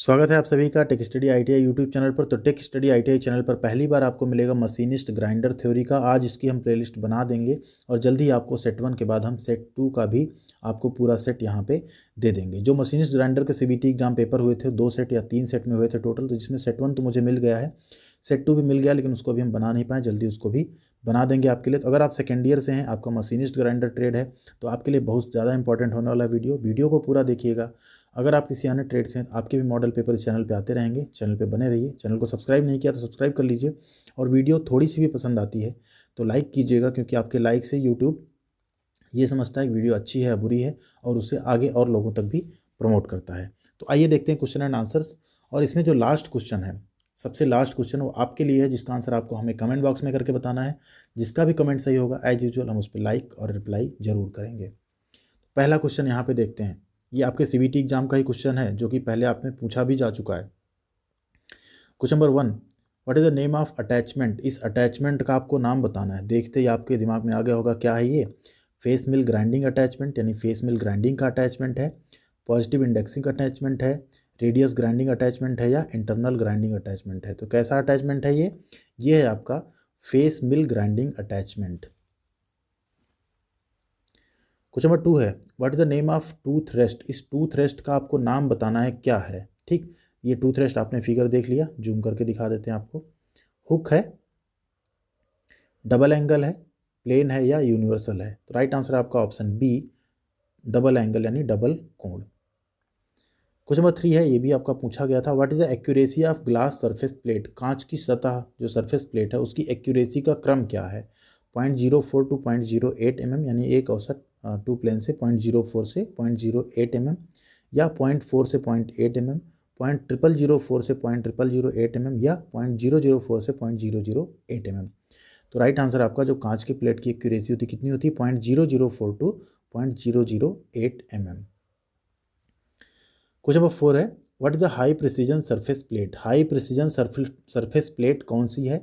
स्वागत है आप सभी का tech study ITI YouTube channel पर। तो टेक स्टडी आईटीआई चैनल पर पहली बार आपको मिलेगा मशीनिस्ट ग्राइंडर थ्योरी का। आज इसकी हम प्लेलिस्ट बना देंगे और जल्दी ही आपको सेट 1 के बाद हम सेट 2 का भी आपको पूरा सेट यहाँ पे दे देंगे। जो मशीनिस्ट ग्राइंडर के सीबीटी एग्जाम पेपर हुए थे 2 सेट या 3 सेट में हुए थे टोटल, तो जिसमें सेट 1 तो मुझे मिल गया है, सेट 2 भी मिल गया, लेकिन उसको अभी हम बना नहीं पाए, जल्दी उसको भी बना देंगे आपके लिए। तो अगर आप सेकेंड ईयर से हैं, आपका मशीनिस्ट ग्राइंडर ट्रेड है, तो आपके लिए बहुत ज़्यादा इंपॉर्टेंट होने वाला वीडियो को पूरा देखिएगा। अगर आप किसी अन्य ट्रेड से हैं, आपके भी मॉडल पेपर इस चैनल पे आते रहेंगे, चैनल पे बने रहिए। चैनल को सब्सक्राइब नहीं किया तो सब्सक्राइब कर लीजिए, और वीडियो थोड़ी सी भी पसंद आती है तो लाइक कीजिएगा, क्योंकि आपके लाइक से यूट्यूब ये समझता है कि वीडियो अच्छी है या बुरी है, और उसे आगे और लोगों तक भी प्रमोट करता है। तो आइए देखते हैं क्वेश्चन एंड आंसर्स। और इसमें जो लास्ट क्वेश्चन है, सबसे लास्ट क्वेश्चन, वो आपके लिए है, जिसका आंसर आपको हमें कमेंट बॉक्स में करके बताना है। जिसका भी कमेंट सही होगा एज यूजुअल हम उस पर लाइक और रिप्लाई जरूर करेंगे। पहला क्वेश्चन यहाँ पे देखते हैं। ये आपके सीबीटी एग्जाम का ही क्वेश्चन है, जो कि पहले आपने पूछा भी जा चुका है। Question number 1, what is the name of attachment. इस अटैचमेंट का आपको नाम बताना है। देखते ही आपके दिमाग में आ गया होगा क्या है ये। फेस मिल ग्राइंडिंग अटैचमेंट, यानी फेस मिल ग्राइंडिंग का अटैचमेंट है, पॉजिटिव इंडेक्सिंग अटैचमेंट है, रेडियस ग्राइंडिंग अटैचमेंट है, या इंटरनल ग्राइंडिंग अटैचमेंट है। तो कैसा अटैचमेंट है ये है आपका फेस मिल ग्राइंडिंग अटैचमेंट। क्वेश्चन नंबर 2 है, what is the name of tooth rest. इस टूथ रेस्ट का आपको नाम बताना है क्या है। ठीक, ये टूथ रेस्ट आपने फिगर देख लिया, जूम करके दिखा देते हैं आपको। हुक है, डबल एंगल है, प्लेन है, या यूनिवर्सल है। तो राइट आंसर है आपका ऑप्शन बी, डबल एंगल यानी डबल कोण। क्वेश्चन नंबर 3 है, ये भी आपका पूछा गया था, what is the accuracy of glass surface plate. कांच की सतह जो सरफेस प्लेट है उसकी एक्यूरेसी का क्रम क्या है। 0.04 टू 0.08 mm, यानी एक औसत टू प्लेन से 0.04 से 0.08 mm, या 0.4 से 0.8 mm, 0.0004 से 0.008 mm, या 0.004 से 0.008 mm। तो राइट आंसर आपका जो कांच की प्लेट की एक्यूरेसी होती कितनी होती है, 0.004 टू 0.008 mm। क्वेश्चन नंबर 4 है, what is the high precision surface plate. High precision surface plate कौन सी है।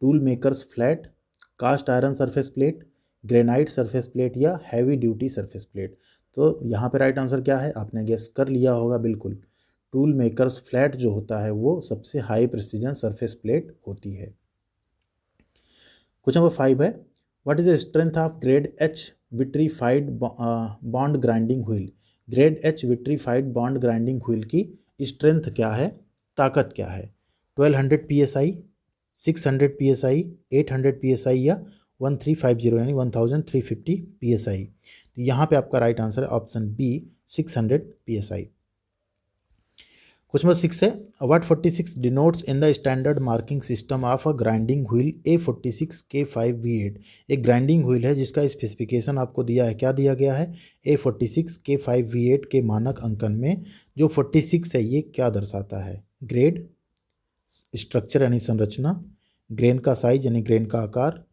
Tool makers flat, cast iron surface plate, granite surface plate, या हैवी ड्यूटी सरफेस प्लेट। तो यहाँ पे राइट आंसर क्या है, आपने गेस कर लिया होगा बिल्कुल। टूल मेकर्स फ्लैट जो होता है वो सबसे हाई प्रिसीजन सरफेस प्लेट होती है। क्वेश्चन नंबर 5 है, what is the strength of grade H vitrified bond grinding wheel. Grade H vitrified bond grinding wheel की स्ट्रेंथ क्या है, ताकत क्या है। 1200 PSI, 600 PSI, 800 PSI, या 1350 यानी 1350 PSI। तो यहाँ पे आपका राइट आंसर है option B, 600 PSI। Question number 6 है, what 46 denotes in the standard marking system of a grinding wheel A46 K5V8। एक ग्राइंडिंग व्हील है जिसका स्पेसिफिकेशन आपको दिया है, क्या दिया गया है, A46 K5V8 के मानक अंकन में जो 46 है ये क्या दर्शाता है। ग्रेड, स्ट्रक्चर यानी संरचना, ग्रेन का साइज यानी ग्रेन का आकार,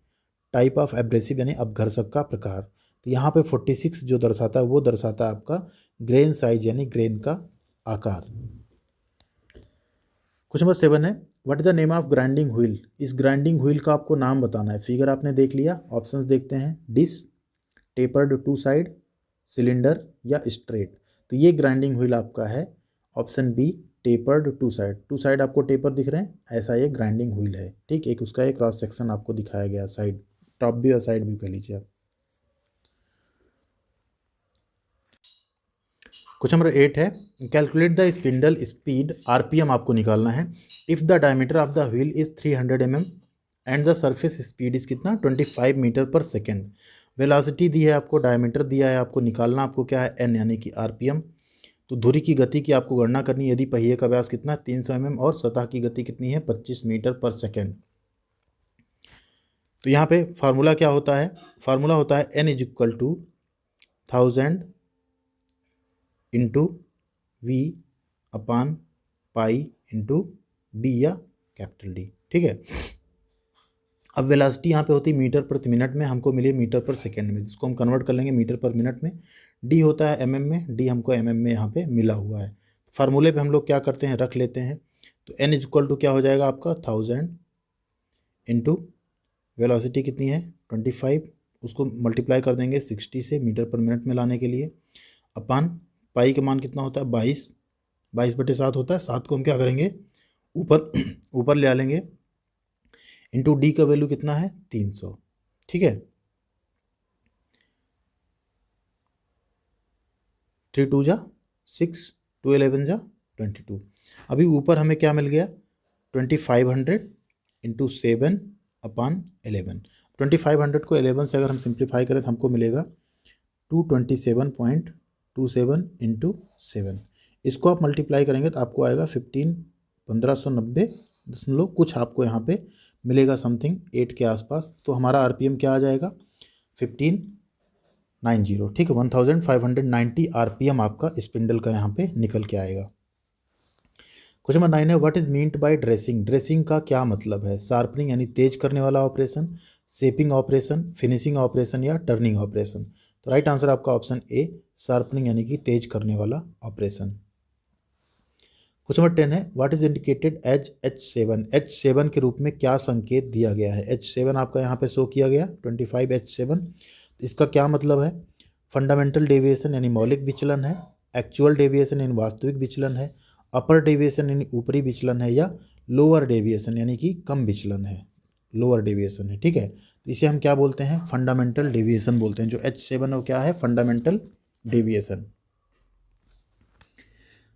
टाइप ऑफ एब्रेसिव यानी अपघर्षक का प्रकार। तो यहाँ पे 46 जो दर्शाता है वो दर्शाता है आपका ग्रेन साइज यानी ग्रेन का आकार। क्वेश्चन नंबर 7 है, what is the name of grinding wheel. इस ग्राइंडिंग व्हील का आपको नाम बताना है। फिगर आपने देख लिया, ऑप्शंस देखते हैं, dish, tapered two side, cylinder, या स्ट्रेट। तो ये ग्राइंडिंग व्हील आपका है option B, tapered two side. Two side आपको टेपर दिख रहे हैं, ऐसा ये ग्राइंडिंग व्हील है। ठीक, एक उसका एक क्रॉस सेक्शन आपको दिखाया गया, साइड, टॉप भी और साइड भी कह लीजिए आप। क्वेश्चन नंबर 8 है, calculate the spindle speed, RPM आपको निकालना है, if the diameter of the wheel is 300 mm and the surface speed is कितना, 25 मीटर पर सेकेंड। वेलोसिटी दी है आपको, डायमीटर दिया है आपको, निकालना आपको क्या है, N यानी कि RPM। तो धुरी की गति की आपको गणना करनी है, यदि पहिए का व्यास कितना है 300 mm और सतह की गति कितनी है 25 मीटर पर सेकेंड। तो यहाँ पे फार्मूला क्या होता है, फार्मूला होता है N is equal to 1000 into V upon pi into D या कैपिटल डी। ठीक है, अब वेलोसिटी यहाँ पे होती है मीटर प्रति मिनट में, हमको मिली मीटर पर सेकेंड में, जिसको हम कन्वर्ट कर लेंगे मीटर पर मिनट में। डी होता है mm में, डी हमको mm में यहाँ पे मिला हुआ है। फार्मूले पे हम लोग क्या करते हैं, रख लेते हैं। तो n इज इक्वल टू क्या हो जाएगा आपका 1000 इंटू वेलोसिटी कितनी है 25, उसको मल्टीप्लाई कर देंगे 60 से मीटर पर मिनट में लाने के लिए, अपान पाई का मान कितना होता है 22 22/7 होता है, 7 को हम क्या करेंगे ऊपर ऊपर ले आ लेंगे, इंटू डी का वैल्यू कितना है 300, ठीक है। 3 2 जा 6, 2 11 जा 22। अभी ऊपर हमें क्या मिल गया 2500 इंटू 7/11। 2500 को 11 से अगर हम सिंप्लीफाई करें तो हमको मिलेगा 227.27 इंटू 7। इसको आप मल्टीप्लाई करेंगे तो आपको आएगा 1590 कुछ आपको यहाँ पे मिलेगा समथिंग 8 के आसपास। तो हमारा आरपीएम क्या आ जाएगा 1590, ठीक है। 1590 आरपीएम आपका स्पिंडल का यहाँ पे निकल के आएगा। क्वेश्चन नंबर 9 है what is meant by dressing. Dressing का क्या मतलब है? शार्पनिंग यानी तेज करने वाला operation, shaping operation, finishing operation या टर्निंग ऑपरेशन। तो राइट आंसर आपका ऑप्शन ए शार्पनिंग यानी कि तेज करने वाला ऑपरेशन। क्वेश्चन नंबर 10 है what is indicated as H7। H7 के रूप में क्या संकेत दिया गया है? H7 आपका यहाँ पे शो किया गया 25H7। इसका क्या मतलब है? फंडामेंटल डेविएशन यानी मौलिक विचलन है, एक्चुअल डेविएशन यानी वास्तविक विचलन है, अपर डेविएशन यानी ऊपरी विचलन है, या लोअर डेविएशन यानी कि कम विचलन है, लोअर डेविएशन है, ठीक है। तो इसे हम क्या बोलते हैं? फंडामेंटल डेविएशन बोलते हैं। जो H7 वो क्या है? Fundamental deviation.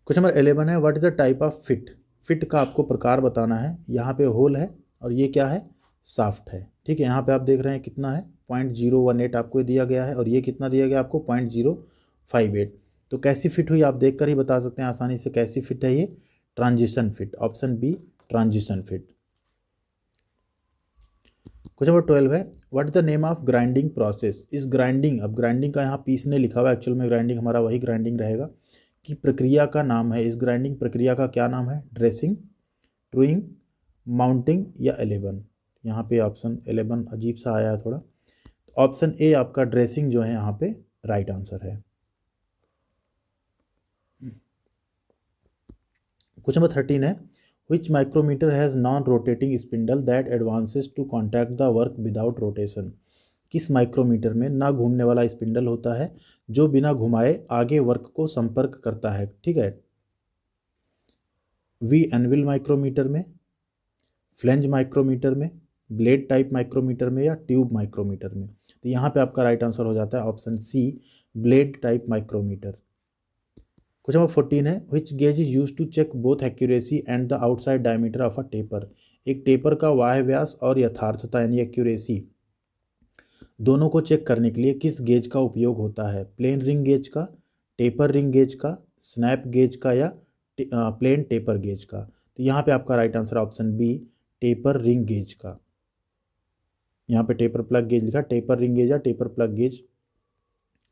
क्वेश्चन नंबर 11 है what is the type of fit. Fit का आपको प्रकार बताना है। यहाँ पे होल है और ये क्या है? साफ्ट है, ठीक है। यहाँ पे आप देख रहे हैं कितना है 0.018 आपको दिया गया है और ये कितना दिया गया आपको 0.058। तो कैसी फिट हुई आप देख कर ही बता सकते हैं आसानी से कैसी फिट है ये? Transition fit, option B transition fit. Question number 12 है what is the name of grinding process. इस ग्राइंडिंग, अब ग्राइंडिंग का यहाँ पीसने लिखा हुआ है, एक्चुअल में ग्राइंडिंग हमारा वही ग्राइंडिंग रहेगा, की प्रक्रिया का नाम है। इस ग्राइंडिंग प्रक्रिया का क्या नाम है? ड्रेसिंग, ट्रूइंग, माउंटिंग या 11। यहाँ पे ऑप्शन 11 अजीब सा आया है थोड़ा। ऑप्शन ए आपका ड्रेसिंग जो है यहाँ पे राइट आंसर है। क्वेश्चन नंबर 13 है which micrometer has non rotating spindle that advances to contact the work without rotation. किस माइक्रोमीटर में ना घूमने वाला स्पिंडल होता है जो बिना घुमाए आगे वर्क को संपर्क करता है, ठीक है। वी एनविल माइक्रोमीटर में, फ्लेंज माइक्रोमीटर में, ब्लेड टाइप माइक्रोमीटर में, या ट्यूब माइक्रोमीटर में। तो यहाँ पे आपका राइट आंसर हो जाता है option C blade type micrometer. Question number 14 है which gauge is use to check both accuracy and the outside diameter of a taper. एक टेपर का बाह्य व्यास और यथार्थता यानी एक्यूरेसी दोनों को चेक करने के लिए किस गेज का उपयोग होता है? प्लेन रिंग गेज का, टेपर रिंग गेज का, स्नैप गेज का, या प्लेन टेपर गेज का। तो यहाँ पे आपका right answer option B taper ring gauge का। यहाँ पे टेपर प्लग गेज लिखा, टेपर रिंग गेज या टेपर प्लग गेज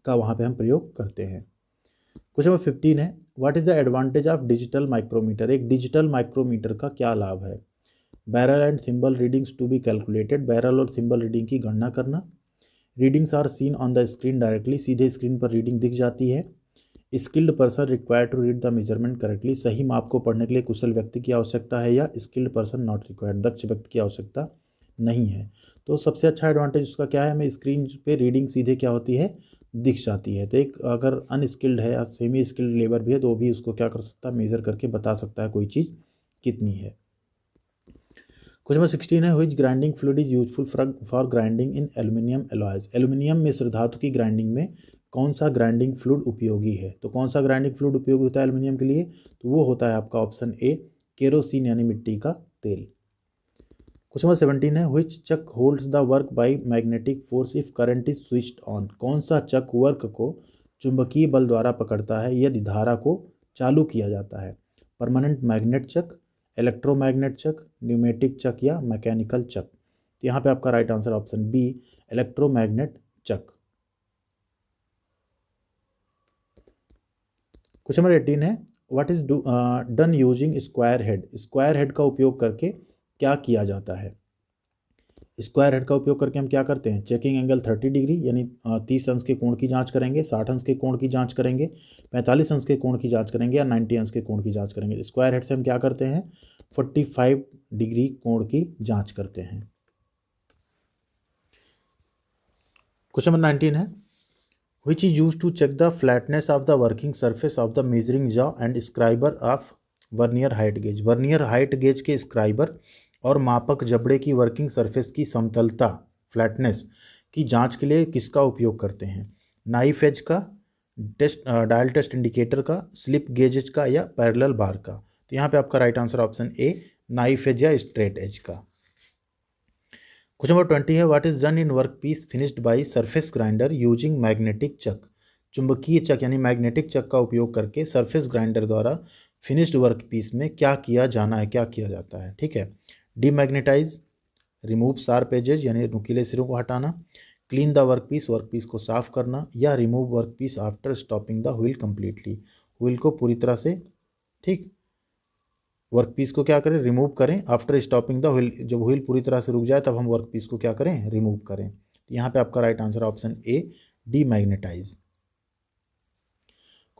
का वहाँ पे हम प्रयोग करते हैं। क्वेश्चन नंबर 15 है what is the advantage of digital micrometer. एक डिजिटल माइक्रोमीटर का क्या लाभ है? Barrel and thimble readings to be calculated, barrel और थिम्बल रीडिंग की गणना करना। Readings are seen on the screen directly, सीधे स्क्रीन पर रीडिंग दिख जाती है। Skilled person required to read the measurement correctly, सही माप को पढ़ने के लिए कुशल व्यक्ति की आवश्यकता है, या स्किल्ड पर्सन नॉट रिक्वायर्ड, दक्ष व्यक्ति की आवश्यकता नहीं है। तो सबसे अच्छा एडवांटेज उसका क्या है? हमें स्क्रीन पे रीडिंग सीधे क्या होती है? दिख जाती है। तो एक अगर अनस्किल्ड है या सेमी स्किल्ड लेबर भी है तो वो भी उसको क्या कर सकता है? मेजर करके बता सकता है कोई चीज़ कितनी है। क्वेश्चन नंबर 16 है which grinding fluid is useful for grinding in aluminium alloys. Aluminium मिश्र धातु की ग्राइंडिंग में कौन सा ग्राइंडिंग फ्लूइड उपयोगी है? तो कौन सा ग्राइंडिंग फ्लूइड उपयोगी होता है एल्यूमिनियम के लिए? तो वो होता है आपका ऑप्शन ए केरोसिन यानी मिट्टी का तेल। क्वेश्चन नंबर 17 है which chuck holds the work by magnetic force if current is switched on. कौन सा चक वर्क को चुंबकीय बल द्वारा पकड़ता है यदि धारा को चालू किया जाता है? Permanent magnet chuck, electromagnet chuck, pneumatic chuck, या मैकेनिकल चक। तो यहाँ पे आपका right answer option B electromagnet chuck. Question number 18 है what is done using square head. Square head का उपयोग करके क्या किया जाता है? स्क्वायर हेड का उपयोग करके हम क्या करते हैं? चेकिंग एंगल 30 डिग्री यानी 30 अंश के कोण की जांच करेंगे, 60 अंश के कोण की जांच करेंगे, 45 अंश के कोण की जांच करेंगे, या 90 अंश के कोण की जांच करेंगे। स्क्वायर हेड से हम क्या करते हैं? 45 डिग्री कोण की जांच करते हैं। क्वेश्चन नंबर 19 है which is used to check the flatness of the working surface of the measuring jaw and scriber of vernier height gauge. Vernier height gauge के स्क्राइबर और मापक जबड़े की वर्किंग सरफेस की समतलता फ्लैटनेस की जांच के लिए किसका उपयोग करते हैं? नाइफ एज का, टेस्ट डायल टेस्ट इंडिकेटर का, स्लिप गेजेज का या पैरेलल बार का? तो यहाँ पे आपका right answer option A knife edge या स्ट्रेट एज का। क्वेश्चन नंबर 20 है what is done in work piece finished by surface grinder using magnetic chuck? चुंबकीय चक यानी मैग्नेटिक चक का उपयोग करके सरफेस ग्राइंडर द्वारा फिनिश्ड वर्क पीस में क्या किया जाना है, क्या किया जाता है? ठीक है, डीमैग्नेटाइज, रिमूव शार्प एजेज यानी नुकीले सिरों को हटाना, क्लीन द वर्क पीस को साफ करना, या remove work piece after stopping the wheel completely, wheel को पूरी तरह से, ठीक, वर्क पीस को क्या करें, रिमूव करें आफ्टर स्टॉपिंग द व्हील, जब व्हील पूरी तरह से रुक जाए तब हम वर्क पीस को क्या करें, रिमूव करें। तो यहाँ पे आपका right answer option A demagnetize.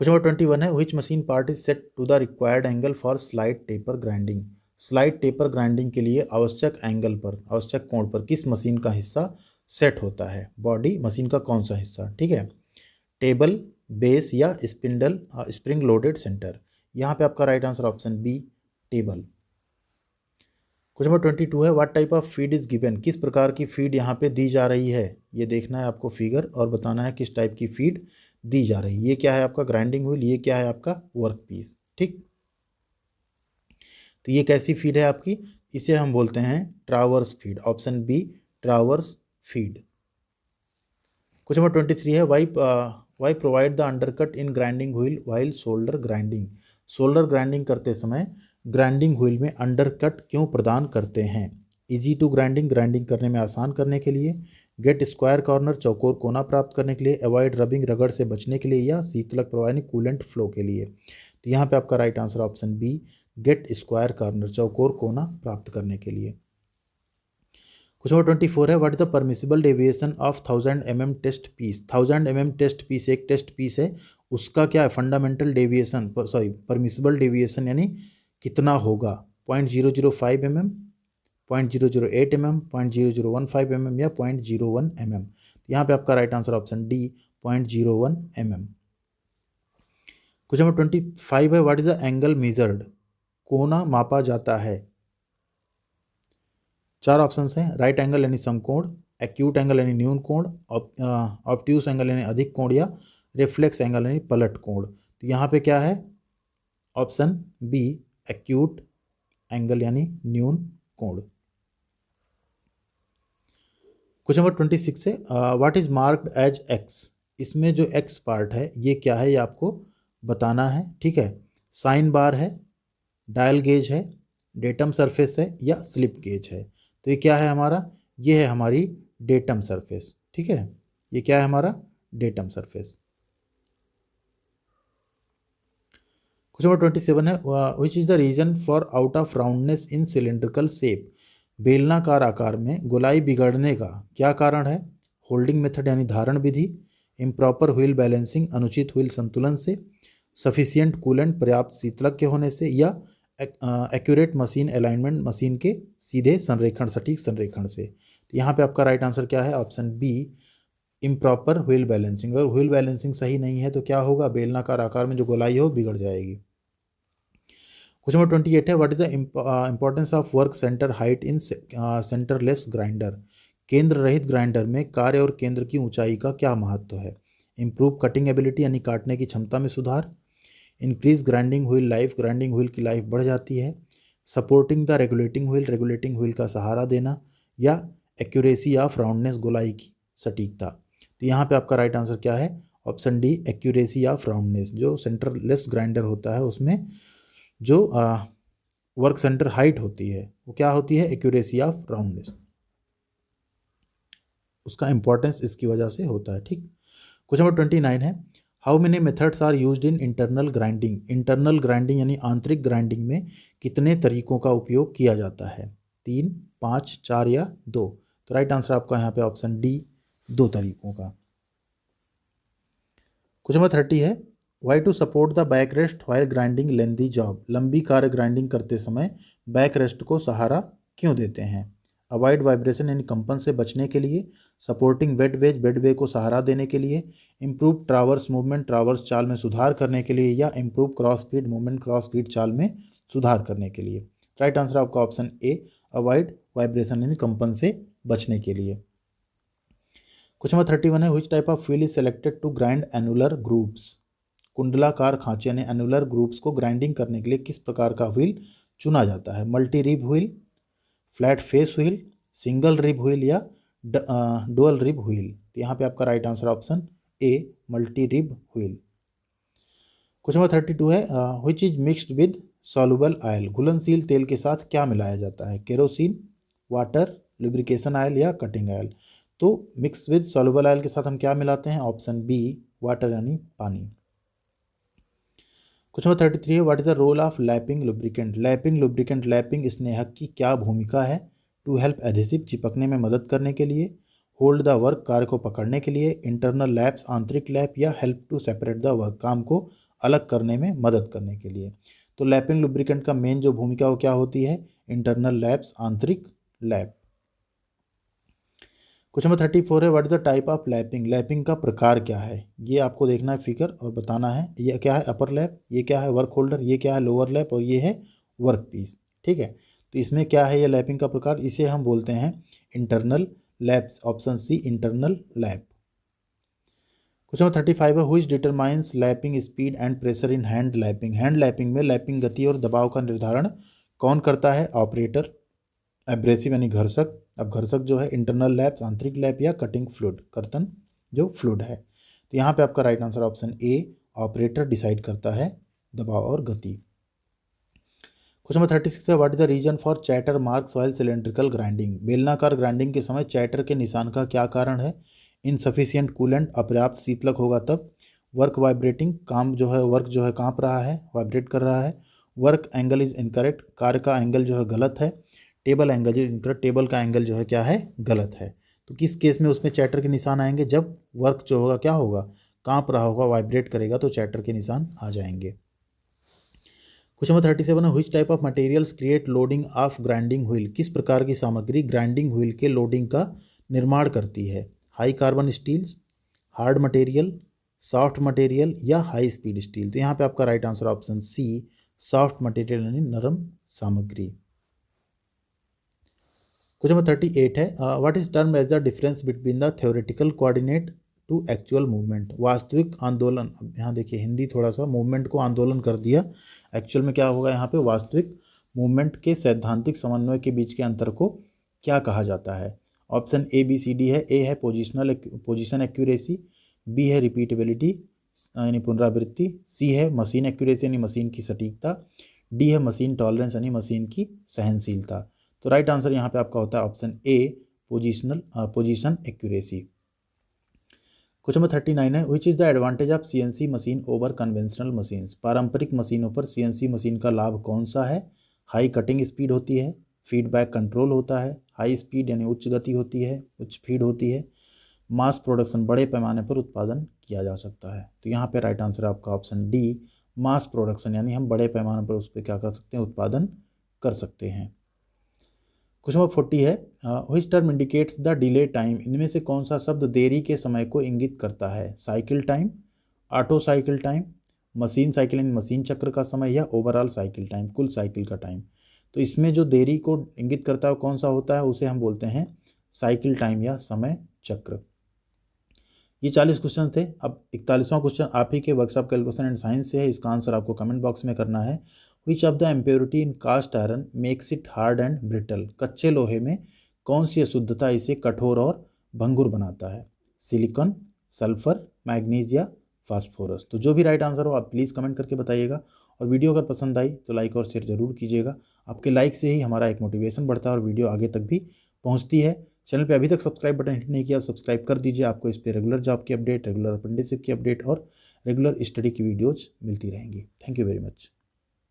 Question number 21 है which machine part is set to the required angle for slide taper grinding? Slide taper grinding के लिए आवश्यक एंगल पर, आवश्यक कोण पर किस मशीन का हिस्सा सेट होता है? बॉडी मशीन का कौन सा हिस्सा? ठीक है, टेबल, बेस या स्पिंडल स्प्रिंग लोडेड सेंटर? यहाँ पे आपका right answer option B table. Question number 22 है what type of feed is given? किस प्रकार की फीड यहाँ पे दी जा रही है? ये देखना है आपको फिगर और बताना है किस टाइप की फीड दी जा रही है। ये क्या है आपका ग्राइंडिंग व्हील, ये क्या है आपका वर्क पीस। ठीक, तो ये कैसी फीड है आपकी? इसे हम बोलते हैं traverse feed, option B traverse feed. Question number 23 है why provide the undercut in grinding wheel while shoulder grinding? Shoulder grinding करते समय ग्राइंडिंग व्हील में अंडरकट क्यों प्रदान करते हैं? इजी टू ग्राइंडिंग, ग्राइंडिंग करने में आसान करने के लिए, गेट स्क्वायर कॉर्नर, चौकोर कोना प्राप्त करने के लिए, अवॉइड रबिंग, रगड़ से बचने के लिए, या शीतलक प्रवाह यानी कूलेंट फ्लो के लिए? तो यहाँ पे आपका right answer option B get square corner, चौकोर कोना प्राप्त करने के लिए। क्वेश्चन नंबर 24 है what is the permissible deviation of 1000 mm test piece? 1000 mm test piece एक टेस्ट पीस है, उसका क्या है फंडामेंटल डेविएशन, परमिसिबल डेविएशन यानी कितना होगा? 0.005 mm, 0.008 mm, 0.0015 mm या 0.01 mm? यहाँ पे आपका right answer option D 0.01 mm। Question number 25 है what is the angle measured? कोना मापा जाता है। चार ऑप्शंस हैं, राइट एंगल यानी समकोण, एक्यूट एंगल यानी न्यून कोण, ऑब्ट्यूस एंगल यानी अधिक कोण, या रिफ्लेक्स एंगल यानी पलट कोण? तो यहाँ पे क्या है ऑप्शन बी एक्यूट एंगल यानी न्यून कोण। क्वेश्चन नंबर 26 है what is marked as X? इसमें जो एक्स पार्ट है ये क्या है, ये आपको बताना है। ठीक है, साइन बार है, डायल गेज है, डेटम सरफेस है, या स्लिप गेज है? तो ये क्या है हमारा? ये है हमारी डेटम सरफेस। ठीक है, ये क्या है हमारा डेटम सरफेस। क्वेश्चन नंबर 27 है which is the reason for out of roundness in cylindrical shape? बेलनाकार आकार में गोलाई बिगड़ने का क्या कारण है? होल्डिंग मेथड यानी धारण विधि, इम्प्रॉपर व्हील बैलेंसिंग अनुचित व्हील संतुलन से, सफिशिएंट कूलेंट पर्याप्त शीतलक के होने से, या एक्यूरेट मशीन अलाइनमेंट मशीन के सीधे संरेखण सटीक संरेखण से? तो यहाँ पे आपका राइट आंसर क्या है option B improper wheel balancing. अगर व्हील बैलेंसिंग सही नहीं है तो क्या होगा? बेलनाकार आकार में जो गोलाई हो बिगड़ जाएगी। क्वेश्चन नंबर 28 है what is the importance of work centre height in centreless grinder? केंद्र रहित ग्राइंडर में कार्य और केंद्र की ऊंचाई का क्या महत्व है? इंप्रूव कटिंग एबिलिटी यानी काटने की क्षमता में सुधार, increase grinding wheel life, grinding wheel की लाइफ बढ़ जाती है, supporting the regulating wheel, regulating wheel का सहारा देना, या एक्यूरेसी ऑफ राउंडनेस, गोलाई की सटीकता? तो यहाँ पे आपका राइट आंसर क्या है option D accuracy of roundness. जो सेंटरलेस ग्राइंडर होता है उसमें जो वर्क सेंटर हाइट होती है वो क्या होती है? Accuracy of roundness. उसका इंपॉर्टेंस इसकी वजह से होता है। ठीक, क्वेश्चन नंबर 29 है how many methods are used in internal grinding? Internal grinding यानी आंतरिक ग्राइंडिंग में कितने तरीकों का उपयोग किया जाता है? 3, 5, 4 या 2? तो राइट आंसर आपका यहाँ पे ऑप्शन डी 2 तरीकों का। क्वेश्चन नंबर 30 है why to support the back rest while grinding lengthy job? लंबी कार्य ग्राइंडिंग करते समय बैक रेस्ट को सहारा क्यों देते हैं? अवॉइड वाइब्रेशन यानी कंपन से बचने के लिए, सपोर्टिंग बेड वे को सहारा देने के लिए, इम्प्रूव ट्रावर्स मूवमेंट ट्रावर्स चाल में सुधार करने के लिए, या improve cross feed movement cross feed चाल में सुधार करने के लिए। राइट आंसर आपका ऑप्शन ए, अवॉइड वाइब्रेशन यानी कंपन से बचने के लिए। क्वेश्चन नंबर 31 है, which type of wheel is selected to grind annular grooves. कुंडलाकार खांचे यानी एनुलर ग्रूव्स को ग्राइंडिंग करने के लिए किस प्रकार का व्हील चुना जाता है? Multi rib wheel, flat face wheel, single rib wheel, या डुअल रिब व्हील। तो यहाँ पे आपका राइट आंसर ऑप्शन ए, multi rib wheel. Question number 32 है, which is mixed with soluble oil. घुलनशील तेल के साथ क्या मिलाया जाता है? केरोसिन, वाटर, लुब्रिकेशन ऑयल, या कटिंग ऑयल। तो मिक्स विद सॉल्युबल ऑयल के साथ हम क्या मिलाते हैं? ऑप्शन बी, वाटर यानी पानी। क्वेश्चन नंबर 33 है, what is the role of lapping lubricant. Lapping lubricant, lapping स्नेहक की क्या भूमिका है? टू हेल्प एडहेसिव, चिपकने में मदद करने के लिए, होल्ड द वर्क, कार्य को पकड़ने के लिए, इंटरनल लैप्स, आंतरिक लैप, या help to separate the work, काम को अलग करने में मदद करने के लिए। तो लैपिंग लुब्रिकेंट का मेन जो भूमिका वो क्या होती है? इंटरनल लैप्स, आंतरिक लैप। क्वेश्चन नंबर 34 है, what is the type of lapping. Lapping का प्रकार क्या है? ये आपको देखना है फिगर और बताना है। ये क्या है? अपर लैप, ये क्या है? वर्क होल्डर, ये क्या है? लोअर लैप, और ये है वर्क पीस। ठीक है, तो इसमें क्या है ये लैपिंग का प्रकार? इसे हम बोलते हैं internal laps. Option C, internal lap. Question number 35 है, which determines lapping speed and pressure in hand lapping. Hand lapping में लैपिंग गति और दबाव का निर्धारण कौन करता है? ऑपरेटर। एब्रेसिव यानी घर्षक। अब घर्षक जो है इंटरनल लैप्स, आंतरिक लैप, या कटिंग फ्लूइड, कर्तन जो फ्लूइड है। तो यहाँ पे आपका right answer option A, operator decide करता है दबाव और गति। क्वेश्चन नंबर 36 है, what is the reason for chatter marks while cylindrical grinding. बेलनाकार ग्राइंडिंग के समय चैटर के निशान का क्या कारण है? इनसफिशियंट कूलेंट, अपर्याप्त शीतलक होगा तब, वर्क वाइब्रेटिंग, काम जो है वर्क जो है कांप रहा है, वाइब्रेट कर रहा है, वर्क एंगल इज इनकरेक्ट, कार्य का एंगल जो है गलत है, table angle is incorrect, table का एंगल जो है क्या है? गलत है। तो किस केस में उसमें चैटर के निशान आएंगे? जब वर्क जो होगा क्या होगा? कांप रहा होगा, वाइब्रेट करेगा, तो चैटर के निशान आ जाएंगे। क्वेश्चन नंबर 37 है, which type of materials create loading of grinding wheel. किस प्रकार की सामग्री ग्राइंडिंग व्हील के लोडिंग का निर्माण करती है? High carbon steels, hard material, soft material, या हाई स्पीड स्टील। तो यहाँ पे आपका right answer option C, soft material यानी नरम सामग्री। क्वेश्चन नंबर 38 है, what is term as the difference between the theoretical coordinate to actual movement. वास्तविक आंदोलन, अब यहाँ देखिए हिंदी थोड़ा सा मूवमेंट को आंदोलन कर दिया, एक्चुअल में क्या होगा यहाँ पे? वास्तविक मूवमेंट के सैद्धांतिक समन्वय के बीच के अंतर को क्या कहा जाता है? Option A B C D है। ए है पोजिशन एक्यूरेसी, बी है रिपीटेबिलिटी यानी पुनरावृत्ति, सी है मशीन एक्यूरेसी यानी मशीन की सटीकता, डी है मशीन टॉलरेंस यानी मशीन की सहनशीलता। तो राइट आंसर यहाँ पे आपका होता है ऑप्शन ए, पोजीशन एक्यूरेसी। क्वेश्चन नंबर 39 है, which is the advantage of CNC machine hour conventional machines. पारंपरिक मशीनों पर सीएनसी मशीन का लाभ कौन सा है? हाई कटिंग स्पीड होती है, फीडबैक कंट्रोल होता है, हाई स्पीड यानी उच्च गति होती है, उच्च फीड होती है, मास प्रोडक्शन, बड़े पैमाने पर उत्पादन किया जा सकता है। तो यहाँ पे राइट आंसर आपका ऑप्शन डी, मास प्रोडक्शन यानी हम बड़े पैमाने पर उस पर क्या कर सकते हैं? उत्पादन कर सकते हैं। क्वेश्चन नंबर 40 है, which term indicates the delay time. इनमें से कौन सा शब्द देरी के समय को इंगित करता है? Cycle time, auto cycle time, machine cycle यानी मशीन चक्र का समय, या ओवरऑल साइकिल टाइम, कुल साइकिल का टाइम। तो इसमें जो देरी को इंगित करता है कौन सा होता है? उसे हम बोलते हैं साइकिल टाइम या समय चक्र। ये 40 क्वेश्चन थे। अब 41वां क्वेश्चन आप ही के वर्कशॉप कैलकुलेशन एंड साइंस से है। इसका आंसर आपको कमेंट बॉक्स में करना है। Which of the impurity in cast iron makes it hard and brittle. कच्चे लोहे में कौन सी अशुद्धता इसे कठोर और भंगुर बनाता है? सिलिकॉन, सल्फर, मैग्नीज, या फास्फोरस। तो जो भी राइट आंसर हो आप प्लीज़ कमेंट करके बताइएगा। और वीडियो अगर पसंद आई तो लाइक और शेयर जरूर कीजिएगा। आपके लाइक से ही हमारा एक मोटिवेशन बढ़ता है और वीडियो आगे तक भी पहुँचती है। चैनल पे अभी तक सब्सक्राइब बटन हिट नहीं किया, सब्सक्राइब कर दीजिए। आपको इस पे रेगुलर जॉब की अपडेट, रेगुलर अप्रेंटिसशिप की अपडेट और रेगुलर स्टडी की वीडियोज मिलती रहेंगी। Thank you very much.